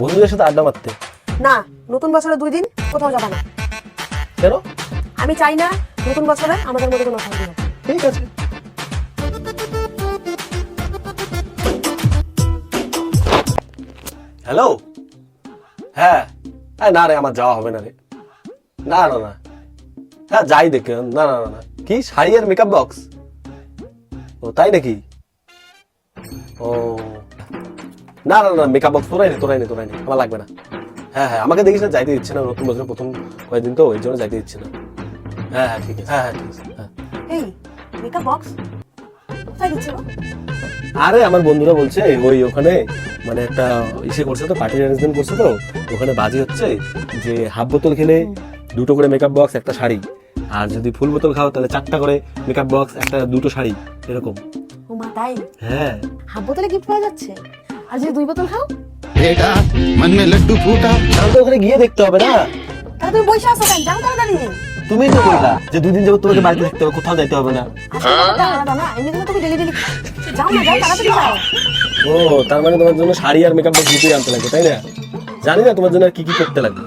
বন্ধুদের সাথে আড্ডা মারতে। না, নতুন বছরে 2 দিন কোথাও যাবা না। কেন? আমি চাই না নতুন বছরে আমাদের মধ্যে কোনো অশান্তি হোক। ঠিক আছে। হ্যালো। হ্যাঁ না রে, আমার যাওয়া হবে না রে। না না না, হ্যাঁ যাই দেখে। না না না না, কি শাড়ি আর মেকআপ বক্স? ও তাই নাকি? ও না না না, মেকআপ বক্স তোরাই নে, আমার লাগবে না। হ্যাঁ হ্যাঁ, আমাকে দেখিস না, যাইতে দিচ্ছে না, নতুন বছরের প্রথম কয়েকদিন তো, ওই জন্য যাইতে দিচ্ছে না। হ্যাঁ হ্যাঁ ঠিক আছে, হ্যাঁ ঠিক আছে। হ্যাঁ এই মেকআপ বক্স কোথায় দিচ্ছ? আরে আমার বন্ধুরা বলছে ওই ওখানে মানে একটা ইসে করছে তো, পার্টি অ্যারেঞ্জমেন্ট করছে তো, ওখানে বাজি হচ্ছে যে হাফ বোতল খেলে 2টো করে মেকআপ বক্স, একটা শাড়ি, আর যদি ফুল বোতল খাও তাহলে 4টা করে মেকআপ বক্স, একটা 2টো শাড়ি, এরকম। ও মা, তাই? হ্যাঁ হাফ বোতলে গিফট পাওয়া যাচ্ছে, আর যদি 2 বোতল খাও? बेटा मन में लड्डू फूटा। তাহলে তো ওখানে গিয়ে দেখতে হবে না। তাহলে তুমি বসে আছো কেন? যাও তাড়াতাড়ি। তুমি তো বললা যে 2 দিন যাবত তোমাকে বাড়িতে থাকতে হবে, কোথাও যাইতে হবে না। আসলে ব্যাপারটা আলাদা না, এমনি তুমি ডেলি ডেলি যাও না, যাও তাড়াতাড়ি যাও। ও তার মানে তোমার জন্য শাড়ি আর মেকআপ বক্স দুটোই আনতে লাগবে, তাই না? জানি না তোমার জন্য আর কি কি করতে লাগবে।